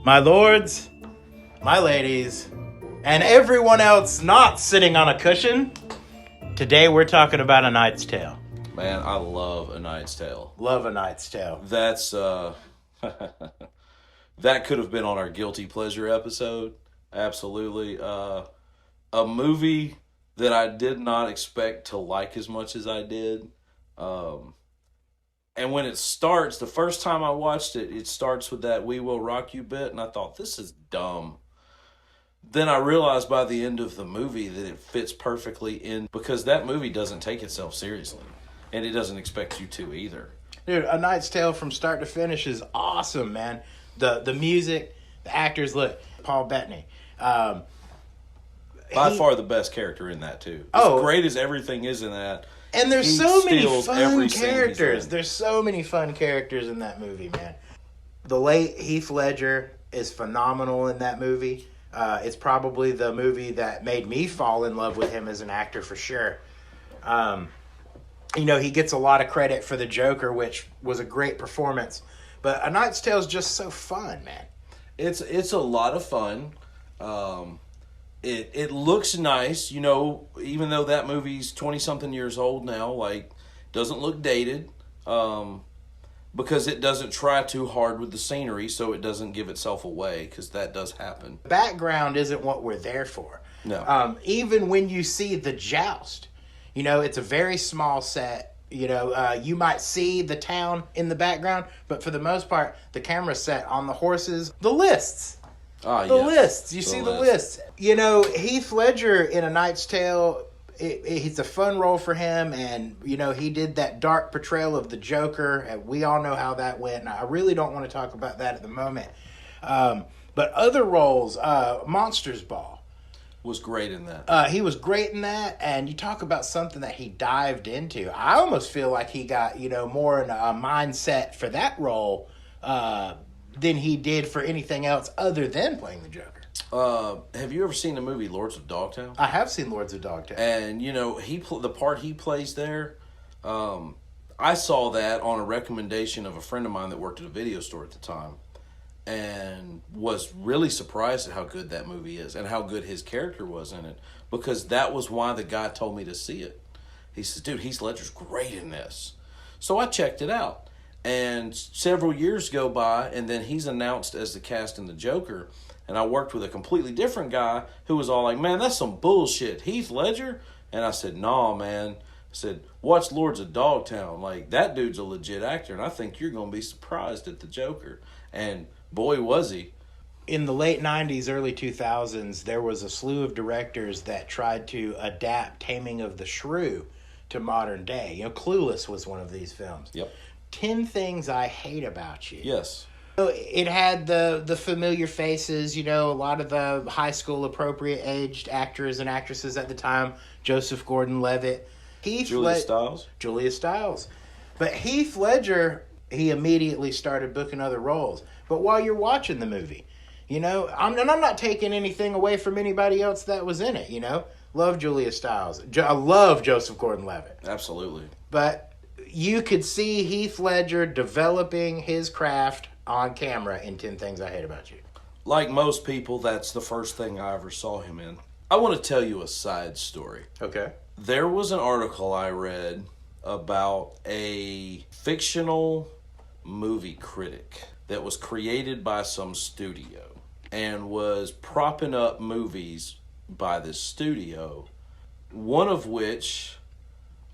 my lords, my ladies, and everyone else not sitting on a cushion. Today we're talking about A Knight's Tale. Man, I love A Knight's Tale. Love A Knight's Tale. That's, that could have been on our Guilty Pleasure episode. Absolutely. A movie that I did not expect to like as much as I did. And when it starts, the first time I watched it, it starts with that "We Will Rock You" bit, and I thought, this is dumb. Then I realized by the end of the movie that it fits perfectly in, because that movie doesn't take itself seriously, and it doesn't expect you to either. Dude, A Knight's Tale from start to finish is awesome, man. The music, the actors, look, Paul Bettany. By far the best character in that, too. As great as everything is in that. And there's so many fun characters. There's so many fun characters in that movie, man. The late Heath Ledger is phenomenal in that movie. It's probably the movie that made me fall in love with him as an actor for sure. He gets a lot of credit for the Joker, which was a great performance. But A Knight's Tale is just so fun, man. It's a lot of fun. It looks nice, even though that movie's 20-something years old now, doesn't look dated, because it doesn't try too hard with the scenery, so it doesn't give itself away, because that does happen. Background isn't what we're there for. No. Even when you see the joust, it's a very small set. You might see the town in the background, but for the most part, the camera's set on the horses, the lists. Lists. You see the lists. Heath Ledger in A Knight's Tale, it's a fun role for him, and, he did that dark portrayal of the Joker, and we all know how that went, and I really don't want to talk about that at the moment. But other roles, Monsters Ball. Was great in that. He was great in that, and you talk about something that he dived into. I almost feel like he got, more in a mindset for that role, than he did for anything else other than playing the Joker. Have you ever seen the movie Lords of Dogtown? I have seen Lords of Dogtown. And, the part he plays there, I saw that on a recommendation of a friend of mine that worked at a video store at the time, and was really surprised at how good that movie is and how good his character was in it, because that was why the guy told me to see it. He says, dude, Heath Ledger's great in this. So I checked it out. And several years go by, and then he's announced as the cast in the Joker. And I worked with a completely different guy who was all like, man, that's some bullshit. Heath Ledger? And I said, nah, man. I said, watch Lords of Dogtown. That dude's a legit actor, and I think you're going to be surprised at the Joker. And boy, was he. In the late 90s, early 2000s, there was a slew of directors that tried to adapt Taming of the Shrew to modern day. Clueless was one of these films. Yep. 10 Things I Hate About You. Yes. It had the familiar faces, a lot of the high school appropriate aged actors and actresses at the time. Joseph Gordon-Levitt. Julia Stiles. But Heath Ledger, he immediately started booking other roles. But while you're watching the movie, I'm not taking anything away from anybody else that was in it, Love Julia Stiles. I love Joseph Gordon-Levitt. Absolutely. But you could see Heath Ledger developing his craft on camera in 10 Things I Hate About You. Like most people, that's the first thing I ever saw him in. I want to tell you a side story. Okay. There was an article I read about a fictional movie critic that was created by some studio and was propping up movies by this studio, one of which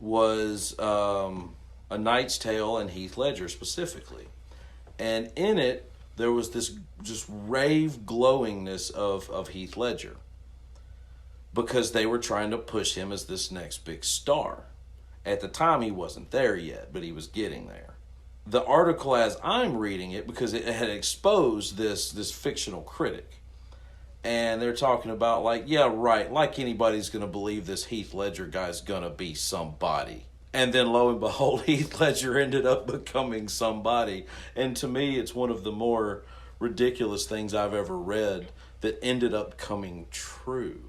was A Knight's Tale and Heath Ledger specifically. And in it, there was this just rave glowingness of Heath Ledger, because they were trying to push him as this next big star. At the time, he wasn't there yet, but he was getting there. The article, as I'm reading it, because it had exposed this fictional critic, and they're talking about yeah, right, like anybody's going to believe this Heath Ledger guy's going to be somebody. And then lo and behold, Heath Ledger ended up becoming somebody. And to me, it's one of the more ridiculous things I've ever read that ended up coming true.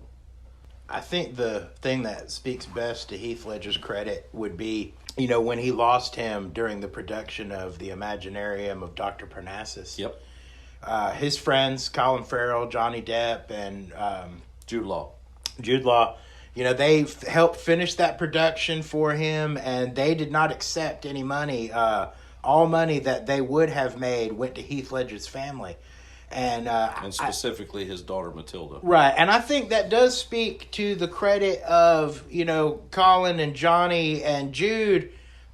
I think the thing that speaks best to Heath Ledger's credit would be, when he lost him during the production of The Imaginarium of Dr. Parnassus. Yep. his friends, Colin Farrell, Johnny Depp, and Jude Law. Jude Law, they helped finish that production for him, and they did not accept any money. All money that they would have made went to Heath Ledger's family. And specifically his daughter Matilda. Right, and I think that does speak to the credit of, Colin and Johnny and Jude,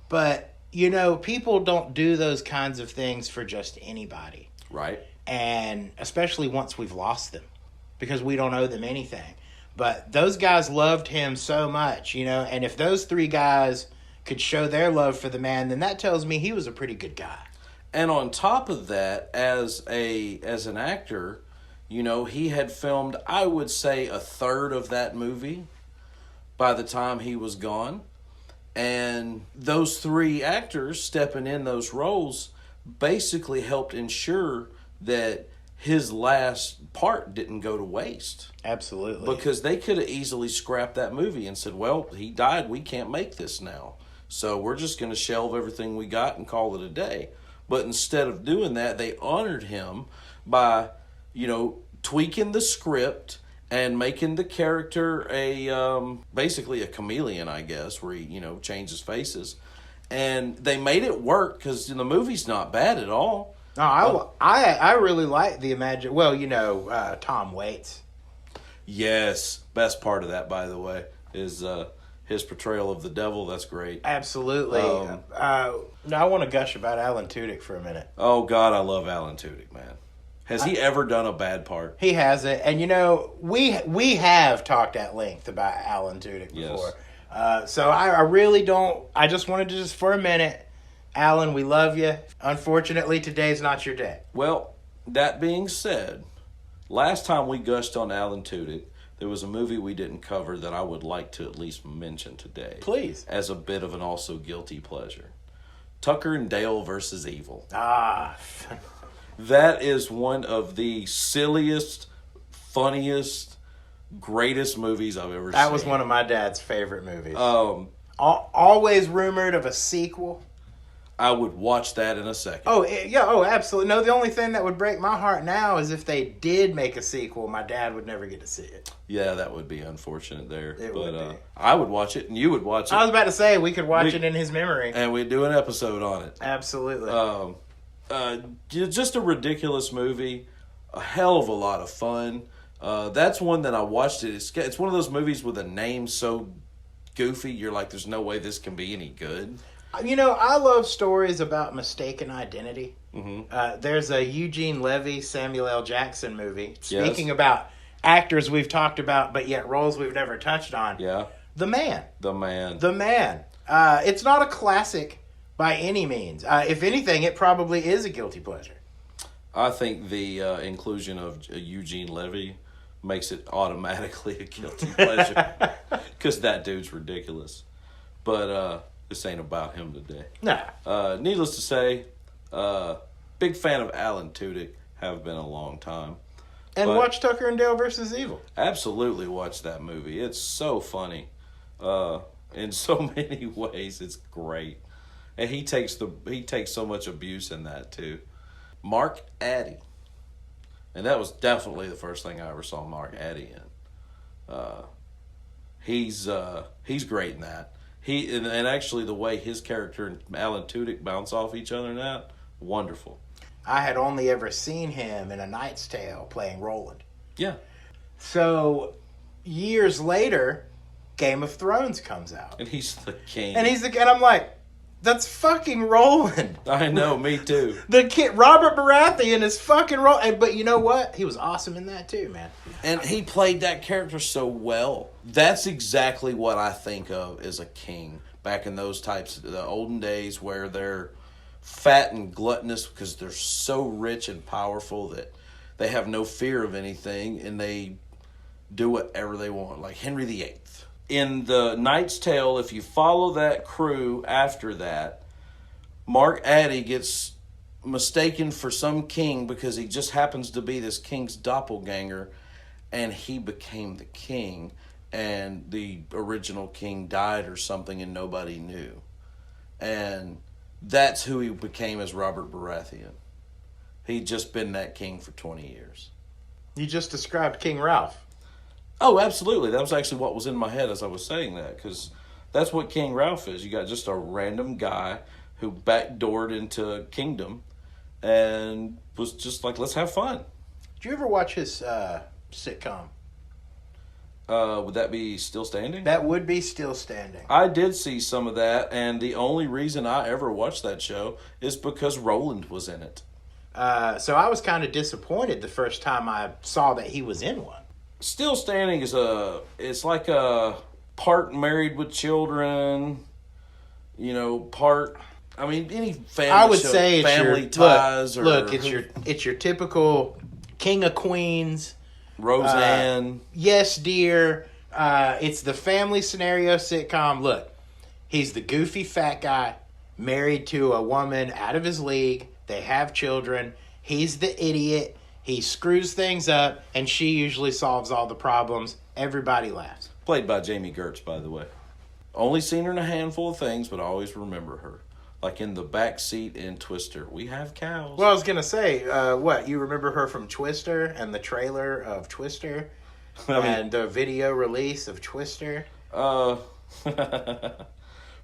but, people don't do those kinds of things for just anybody. Right. And especially once we've lost them, because we don't owe them anything. But those guys loved him so much, and if those three guys could show their love for the man, then that tells me he was a pretty good guy. And on top of that, as an actor, he had filmed, I would say, a third of that movie by the time he was gone. And those three actors stepping in those roles basically helped ensure that his last part didn't go to waste. Absolutely. Because they could have easily scrapped that movie and said, well, he died, we can't make this now. So we're just going to shelve everything we got and call it a day. But instead of doing that, they honored him by, tweaking the script and making the character basically a chameleon, I guess, where he, changes faces. And they made it work because the movie's not bad at all. No, I really like the Tom Waits. Yes. Best part of that, by the way, is his portrayal of the devil. That's great. Absolutely. Now I want to gush about Alan Tudyk for a minute. Oh, God, I love Alan Tudyk, man. Has he ever done a bad part? He hasn't. And, we have talked at length about Alan Tudyk before. Yes. So I really don't. I just wanted to for a minute, Alan, we love you. Unfortunately, today's not your day. Well, that being said, last time we gushed on Alan Tudyk, there was a movie we didn't cover that I would like to at least mention today. Please. As a bit of an also guilty pleasure. Tucker and Dale versus Evil. That is one of the silliest, funniest, greatest movies I've ever seen. That was one of my dad's favorite movies. Always rumored of a sequel. I would watch that in a second. Oh, yeah. Oh, absolutely. No, the only thing that would break my heart now is if they did make a sequel, my dad would never get to see it. Yeah, that would be unfortunate there. It would be. I would watch it, and you would watch it. I was about to say, we could watch it in his memory. And we'd do an episode on it. Absolutely. Just a ridiculous movie. A hell of a lot of fun. That's one that I watched it. It's one of those movies with a name so goofy, you're like, there's no way this can be any good. I love stories about mistaken identity. Mm-hmm. There's a Eugene Levy, Samuel L. Jackson movie. Speaking about actors we've talked about, but yet roles we've never touched on. Yeah. The Man. The Man. The Man. It's not a classic by any means. If anything, it probably is a guilty pleasure. I think the inclusion of Eugene Levy makes it automatically a guilty pleasure. Because that dude's ridiculous. But this ain't about him today. Nah. Needless to say, big fan of Alan Tudyk. Have been a long time. And watch Tucker and Dale versus Evil. Absolutely watch that movie. It's so funny. In so many ways, it's great. And he takes so much abuse in that too. Mark Addy. And that was definitely the first thing I ever saw Mark Addy in. He's great in that. And actually the way his character and Alan Tudyk bounce off each other in that, wonderful. I had only ever seen him in A Knight's Tale playing Roland. Yeah. So years later, Game of Thrones comes out. And he's the king. And I'm like, that's fucking Roland. I know, me too. The kid, Robert Baratheon is fucking Roland. But you know what? He was awesome in that too, man. And he played that character so well. That's exactly what I think of as a king. Back in those types, the olden days where they're fat and gluttonous because they're so rich and powerful that they have no fear of anything and they do whatever they want. Like Henry VIII. In the Knight's Tale, if you follow that crew after that, Mark Addy gets mistaken for some king because he just happens to be this king's doppelganger, and he became the king, and the original king died or something and nobody knew. And that's who he became as Robert Baratheon. He'd just been that king for 20 years. You just described King Ralph. Oh, absolutely. That was actually what was in my head as I was saying that, because that's what King Ralph is. You got just a random guy who backdoored into kingdom and was just like, let's have fun. Did you ever watch his sitcom? Would that be Still Standing? That would be Still Standing. I did see some of that, and the only reason I ever watched that show is because Roland was in it. So I was kind of disappointed the first time I saw that he was in one. Still Standing is it's like a part Married with Children, part. I mean, any family. I would show, say it's Family Ties. It's your typical King of Queens, Roseanne. Yes, Dear. It's the family scenario sitcom. Look, he's the goofy fat guy married to a woman out of his league. They have children. He's the idiot. He screws things up, and she usually solves all the problems. Everybody laughs. Played by Jamie Gertz, by the way. Only seen her in a handful of things, but I always remember her. Like in the back seat in Twister. We have cows. Well, I was going to say, what? You remember her from Twister and the trailer of Twister? And the video release of Twister?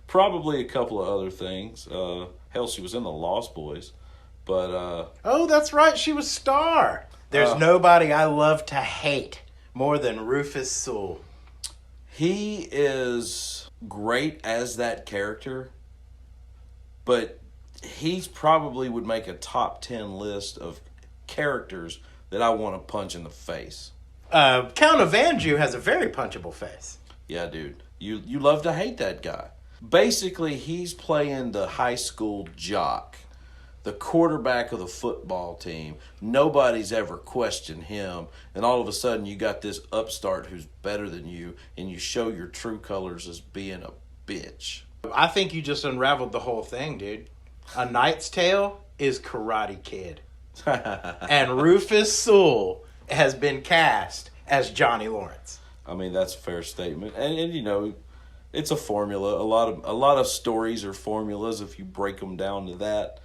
Probably a couple of other things. Hell, she was in The Lost Boys. But, oh, that's right. She was Star. There's nobody I love to hate more than Rufus Sewell. He is great as that character, but he probably would make a top 10 list of characters that I want to punch in the face. Count of Anjou has a very punchable face. Yeah, dude. You love to hate that guy. Basically, he's playing the high school jock, the quarterback of the football team. Nobody's ever questioned him. And all of a sudden, you got this upstart who's better than you, and you show your true colors as being a bitch. I think you just unraveled the whole thing, dude. A Knight's Tale is Karate Kid. And Rufus Sewell has been cast as Johnny Lawrence. I mean, that's a fair statement. And it's a formula. A lot of stories are formulas if you break them down to that.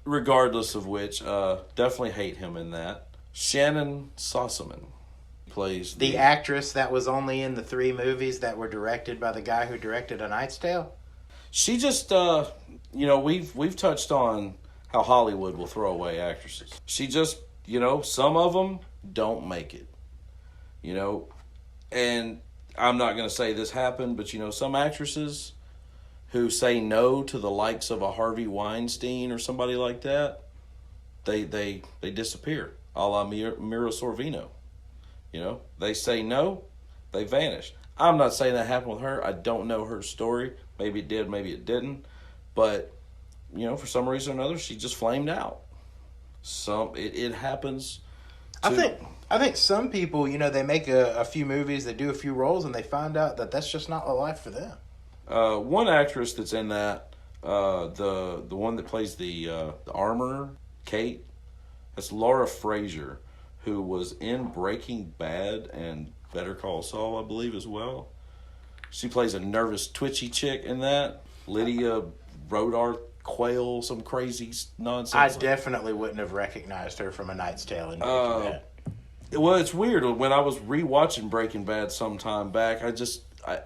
Regardless of which, definitely hate him in that. Shannon Sossamon plays the actress that was only in the 3 movies that were directed by the guy who directed A Knight's Tale. She just, we've touched on how Hollywood will throw away actresses. She just, some of them don't make it. And I'm not going to say this happened, but some actresses who say no to the likes of a Harvey Weinstein or somebody like that, they disappear, a la Mira Sorvino. They say no, they vanish. I'm not saying that happened with her. I don't know her story. Maybe it did, maybe it didn't. But, for some reason or another, she just flamed out. It happens. I think some people, they make a few movies, they do a few roles, and they find out that that's just not a life for them. One actress that's in that, the one that plays the armorer, Kate, that's Laura Frazier, who was in Breaking Bad and Better Call Saul, I believe, as well. She plays a nervous, twitchy chick in that. Lydia Rodar Quayle, some crazy nonsense. I definitely wouldn't have recognized her from A Knight's Tale in Breaking Bad. Well, it's weird. When I was rewatching Breaking Bad some time back,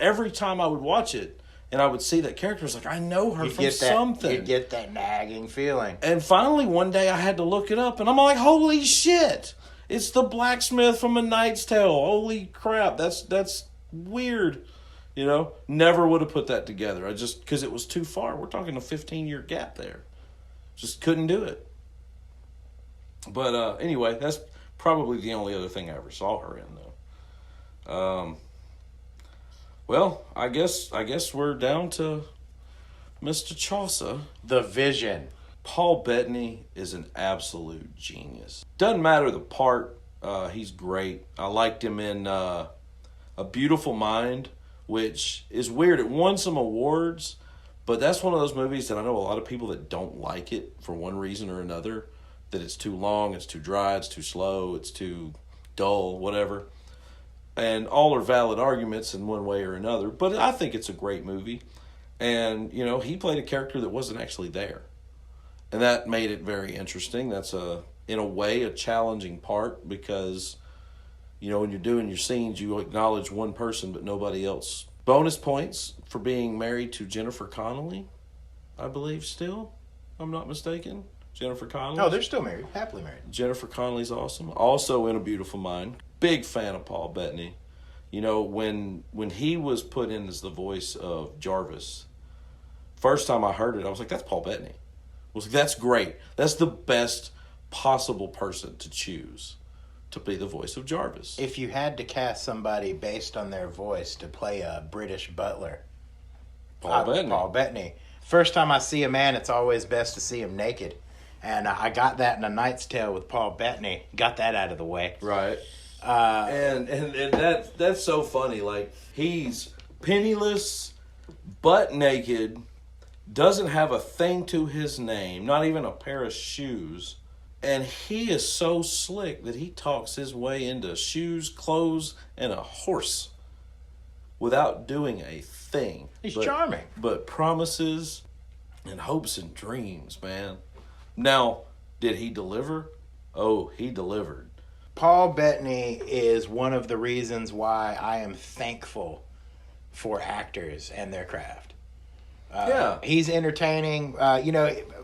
every time I would watch it, and I would see that character, I was like, I know her from something. You get that nagging feeling. And finally, one day, I had to look it up, and I'm like, holy shit! It's the blacksmith from A Knight's Tale. Holy crap, that's weird. Never would have put that together. Because it was too far. We're talking a 15-year gap there. Just couldn't do it. But anyway, that's probably the only other thing I ever saw her in, though. Well, I guess we're down to Mr. Chaucer. The Vision. Paul Bettany is an absolute genius. Doesn't matter the part. He's great. I liked him in A Beautiful Mind, which is weird. It won some awards, but that's one of those movies that I know a lot of people that don't like it for one reason or another. That it's too long, it's too dry, it's too slow, it's too dull, whatever. And all are valid arguments in one way or another. But I think it's a great movie. And, he played a character that wasn't actually there. And that made it very interesting. That's in a way, a challenging part because, when you're doing your scenes, you acknowledge one person but nobody else. Bonus points for being married to Jennifer Connelly, I believe still. I'm not mistaken. Jennifer Connelly. Oh, they're still married. Happily married. Jennifer Connelly's awesome. Also in A Beautiful Mind. Big fan of Paul Bettany. When he was put in as the voice of Jarvis, first time I heard it, I was like, that's Paul Bettany. I was like, that's great. That's the best possible person to choose to be the voice of Jarvis. If you had to cast somebody based on their voice to play a British butler, Paul Bettany. First time I see a man, it's always best to see him naked. And I got that in A Knight's Tale with Paul Bettany. Got that out of the way. Right. And that's so funny. Like, he's penniless, butt naked, doesn't have a thing to his name, not even a pair of shoes. And he is so slick that he talks his way into shoes, clothes, and a horse without doing a thing. He's charming. But promises and hopes and dreams, man. Now, did he deliver? Oh, he delivered. Paul Bettany is one of the reasons why I am thankful for actors and their craft. Yeah. He's entertaining.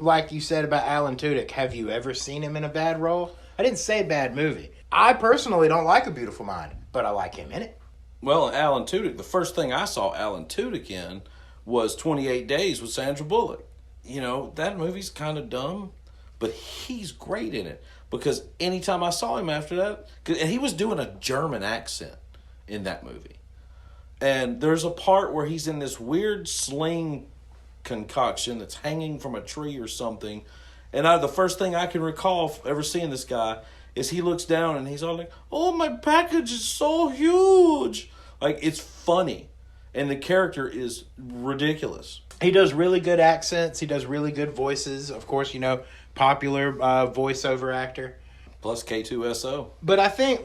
Like you said about Alan Tudyk, have you ever seen him in a bad role? I didn't say bad movie. I personally don't like A Beautiful Mind, but I like him in it. Well, Alan Tudyk, the first thing I saw Alan Tudyk in was 28 Days with Sandra Bullock. That movie's kind of dumb, but he's great in it. Because anytime I saw him after that, and he was doing a German accent in that movie. And there's a part where he's in this weird sling concoction that's hanging from a tree or something. And the first thing I can recall ever seeing this guy is he looks down and he's all like, oh, my package is so huge. Like, it's funny. And the character is ridiculous. He does really good accents. He does really good voices. Of course, popular voiceover actor. Plus K2SO. But I think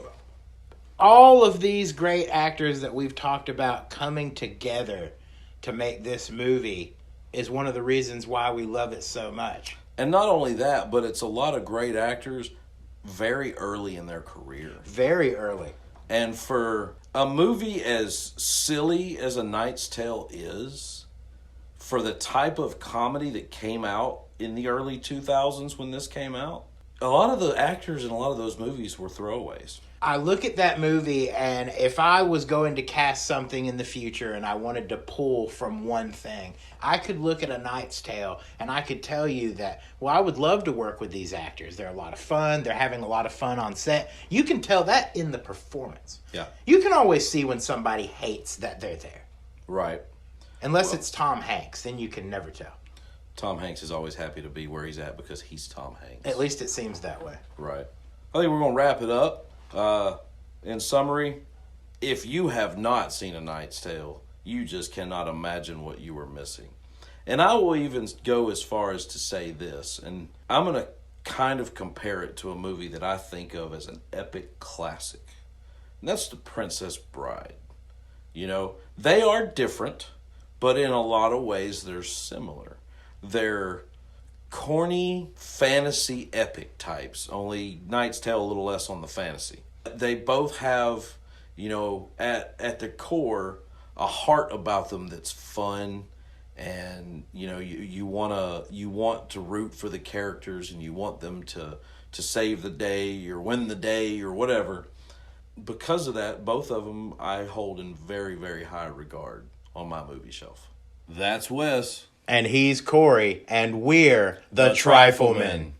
all of these great actors that we've talked about coming together to make this movie is one of the reasons why we love it so much. And not only that, but it's a lot of great actors very early in their career. Very early. And for a movie as silly as A Knight's Tale is, for the type of comedy that came out in the early 2000s when this came out, a lot of the actors in a lot of those movies were throwaways. I look at that movie, and if I was going to cast something in the future and I wanted to pull from one thing, I could look at A Knight's Tale and I could tell you that, I would love to work with these actors. They're a lot of fun. They're having a lot of fun on set. You can tell that in the performance. Yeah. You can always see when somebody hates that they're there. Right. Unless it's Tom Hanks, then you can never tell. Tom Hanks is always happy to be where he's at because he's Tom Hanks. At least it seems that way. Right. I think we're going to wrap it up. In summary, if you have not seen A Knight's Tale, you just cannot imagine what you were missing. And I will even go as far as to say this, and I'm going to kind of compare it to a movie that I think of as an epic classic. And that's The Princess Bride. They are different, but in a lot of ways they're similar. They're corny fantasy epic types, only Knight's Tale a little less on the fantasy. They both have, at the core, a heart about them that's fun, and you want to root for the characters, and you want them to save the day or win the day or whatever. Because of that, both of them I hold in very, very high regard on my movie shelf. That's Wes. And he's Corey, and we're the Triflemen.